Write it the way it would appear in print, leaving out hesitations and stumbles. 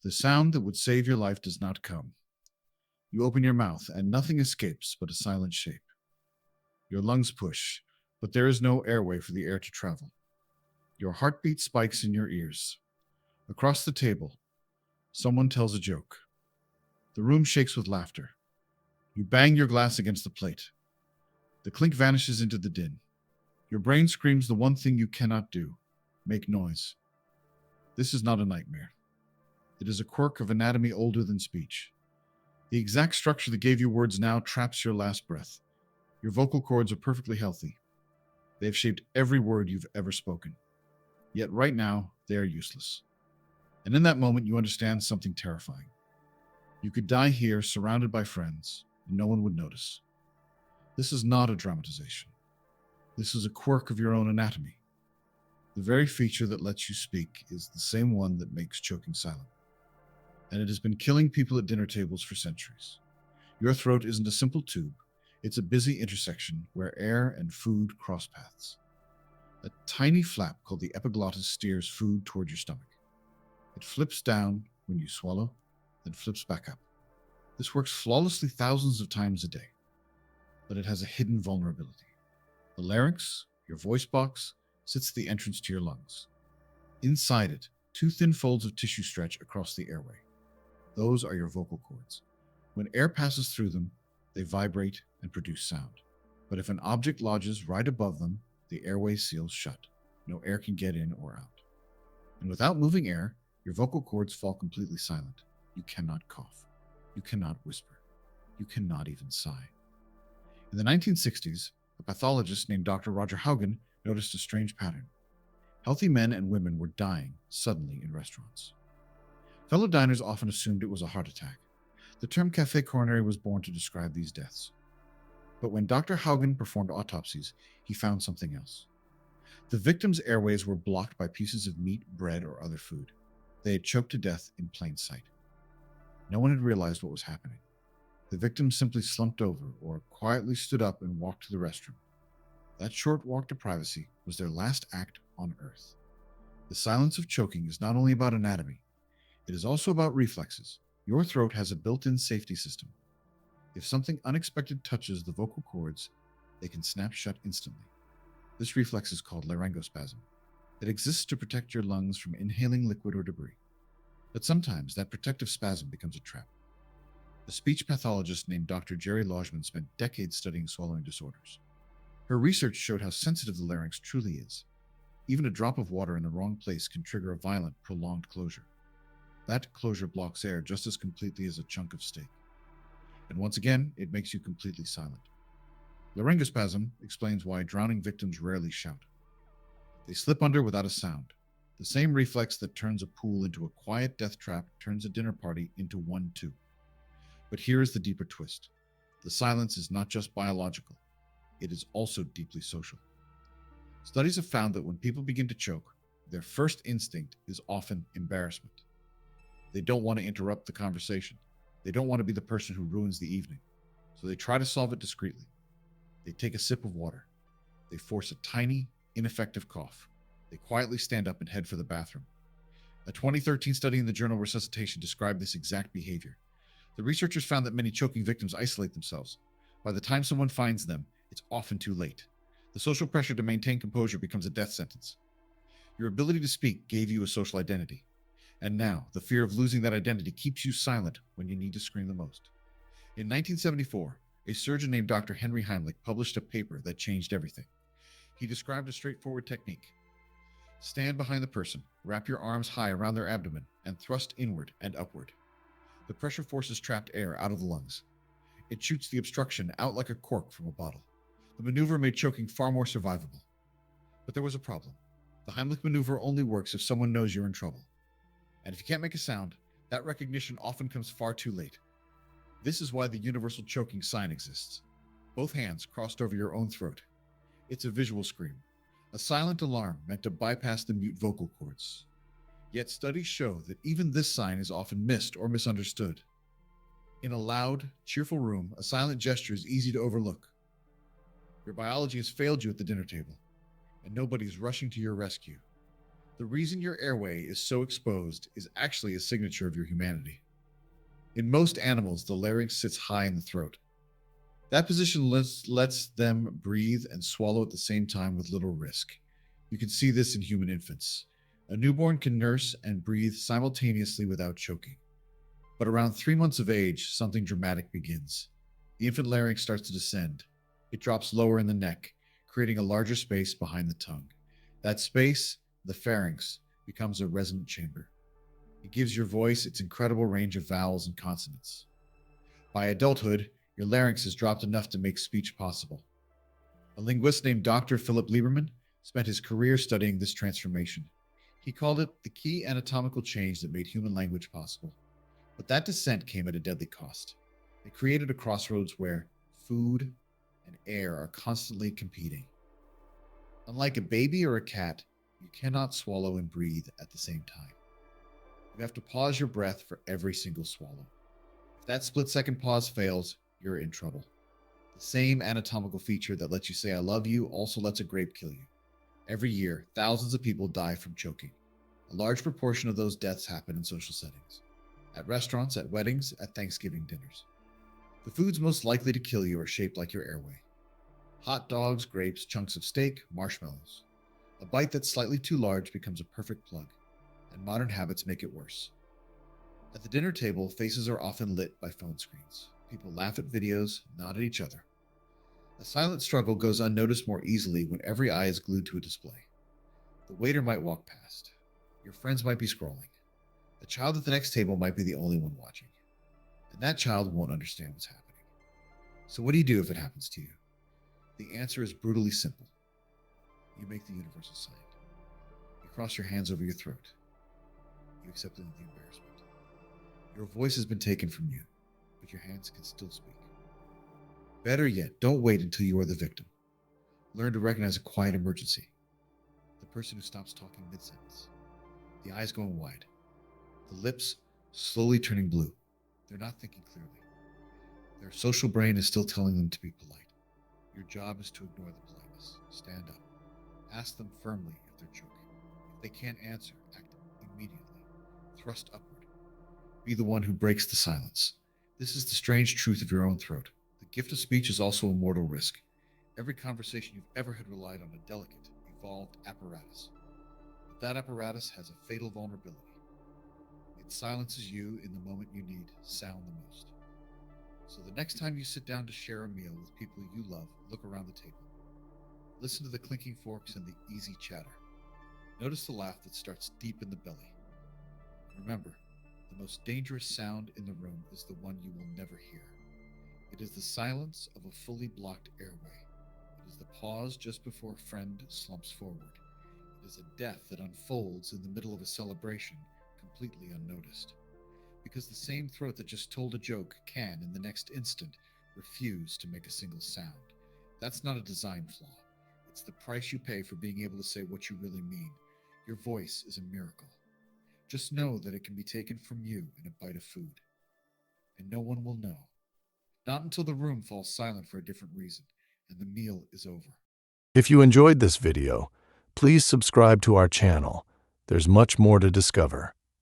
The sound that would save your life does not come. You open your mouth, and nothing escapes but a silent shape. Your lungs push, but there is no airway for the air to travel. Your heartbeat spikes in your ears. Across the table, someone tells a joke. The room shakes with laughter. You bang your glass against the plate. The clink vanishes into the din. Your brain screams the one thing you cannot do: make noise. This is not a nightmare. It is a quirk of anatomy older than speech. The exact structure that gave you words now traps your last breath. Your vocal cords are perfectly healthy. They have shaped every word you've ever spoken. Yet right now, they are useless. And in that moment, you understand something terrifying. You could die here, surrounded by friends, and no one would notice. This is not a dramatization. This is a quirk of your own anatomy. The very feature that lets you speak is the same one that makes choking silent. And it has been killing people at dinner tables for centuries. Your throat isn't a simple tube. It's a busy intersection where air and food cross paths. A tiny flap called the epiglottis steers food toward your stomach. It flips down when you swallow, then flips back up. This works flawlessly thousands of times a day. But it has a hidden vulnerability. The larynx, your voice box, sits at the entrance to your lungs. Inside it, two thin folds of tissue stretch across the airway. Those are your vocal cords. When air passes through them, they vibrate and produce sound. But if an object lodges right above them, the airway seals shut. No air can get in or out. And without moving air, your vocal cords fall completely silent. You cannot cough. You cannot whisper. You cannot even sigh. In the 1960s, a pathologist named Dr. Roger Haugen noticed a strange pattern. Healthy men and women were dying suddenly in restaurants. Fellow diners often assumed it was a heart attack. The term Café Coronary was born to describe these deaths. But when Dr. Haugen performed autopsies, he found something else. The victims' airways were blocked by pieces of meat, bread, or other food. They had choked to death in plain sight. No one had realized what was happening. The victims simply slumped over or quietly stood up and walked to the restroom. That short walk to privacy was their last act on Earth. The silence of choking is not only about anatomy, it is also about reflexes. Your throat has a built-in safety system. If something unexpected touches the vocal cords, they can snap shut instantly. This reflex is called laryngospasm. It exists to protect your lungs from inhaling liquid or debris. But sometimes that protective spasm becomes a trap. A speech pathologist named Dr. Jerry Lodgman spent decades studying swallowing disorders. Her research showed how sensitive the larynx truly is. Even a drop of water in the wrong place can trigger a violent, prolonged closure. That closure blocks air just as completely as a chunk of steak. And once again, it makes you completely silent. Laryngospasm explains why drowning victims rarely shout. They slip under without a sound. The same reflex that turns a pool into a quiet death trap turns a dinner party into one too. But here is the deeper twist. The silence is not just biological. It is also deeply social. Studies have found that when people begin to choke, their first instinct is often embarrassment. They don't want to interrupt the conversation. They don't want to be the person who ruins the evening. So they try to solve it discreetly. They take a sip of water. They force a tiny, ineffective cough. They quietly stand up and head for the bathroom. A 2013 study in the journal Resuscitation described this exact behavior. The researchers found that many choking victims isolate themselves. By the time someone finds them, it's often too late. The social pressure to maintain composure becomes a death sentence. Your ability to speak gave you a social identity. And now, the fear of losing that identity keeps you silent when you need to scream the most. In 1974, a surgeon named Dr. Henry Heimlich published a paper that changed everything. He described a straightforward technique. Stand behind the person, wrap your arms high around their abdomen, and thrust inward and upward. The pressure forces trapped air out of the lungs. It shoots the obstruction out like a cork from a bottle. The maneuver made choking far more survivable. But there was a problem. The Heimlich maneuver only works if someone knows you're in trouble. And if you can't make a sound, that recognition often comes far too late. This is why the universal choking sign exists. Both hands crossed over your own throat. It's a visual scream, a silent alarm meant to bypass the mute vocal cords. Yet studies show that even this sign is often missed or misunderstood. In a loud, cheerful room, a silent gesture is easy to overlook. Your biology has failed you at the dinner table, and nobody is rushing to your rescue. The reason your airway is so exposed is actually a signature of your humanity. In most animals, the larynx sits high in the throat. That position lets them breathe and swallow at the same time with little risk. You can see this in human infants. A newborn can nurse and breathe simultaneously without choking. But around 3 months of age, something dramatic begins. The infant larynx starts to descend. It drops lower in the neck, creating a larger space behind the tongue. That space, the pharynx, becomes a resonant chamber. It gives your voice its incredible range of vowels and consonants. By adulthood, your larynx has dropped enough to make speech possible. A linguist named Dr. Philip Lieberman spent his career studying this transformation. He called it the key anatomical change that made human language possible. But that descent came at a deadly cost. It created a crossroads where food and air are constantly competing. Unlike a baby or a cat, you cannot swallow and breathe at the same time. You have to pause your breath for every single swallow. If that split-second pause fails, you're in trouble. The same anatomical feature that lets you say I love you also lets a grape kill you. Every year, thousands of people die from choking. A large proportion of those deaths happen in social settings. At restaurants, at weddings, at Thanksgiving dinners. The foods most likely to kill you are shaped like your airway. Hot dogs, grapes, chunks of steak, marshmallows. A bite that's slightly too large becomes a perfect plug, and modern habits make it worse. At the dinner table, faces are often lit by phone screens. People laugh at videos, nod at each other. A silent struggle goes unnoticed more easily when every eye is glued to a display. The waiter might walk past. Your friends might be scrolling. The child at the next table might be the only one watching. And that child won't understand what's happening. So what do you do if it happens to you? The answer is brutally simple. You make the universal sign. You cross your hands over your throat. You accept the embarrassment. Your voice has been taken from you, but your hands can still speak. Better yet, don't wait until you are the victim. Learn to recognize a quiet emergency. The person who stops talking mid-sentence. The eyes going wide. The lips slowly turning blue. They're not thinking clearly. Their social brain is still telling them to be polite. Your job is to ignore the politeness. Stand up. Ask them firmly if they're choking. If they can't answer, act immediately. Thrust upward. Be the one who breaks the silence. This is the strange truth of your own throat. The gift of speech is also a mortal risk. Every conversation you've ever had relied on a delicate, evolved apparatus. But that apparatus has a fatal vulnerability. It silences you in the moment you need sound the most. So the next time you sit down to share a meal with people you love, look around the table. Listen to the clinking forks and the easy chatter. Notice the laugh that starts deep in the belly. Remember, the most dangerous sound in the room is the one you will never hear. It is the silence of a fully blocked airway. It is the pause just before a friend slumps forward. It is a death that unfolds in the middle of a celebration, completely unnoticed. Because the same throat that just told a joke can, in the next instant, refuse to make a single sound. That's not a design flaw. It's the price you pay for being able to say what you really mean. Your voice is a miracle. Just know that it can be taken from you in a bite of food. And no one will know. Not until the room falls silent for a different reason, and the meal is over. If you enjoyed this video, please subscribe to our channel. There's much more to discover.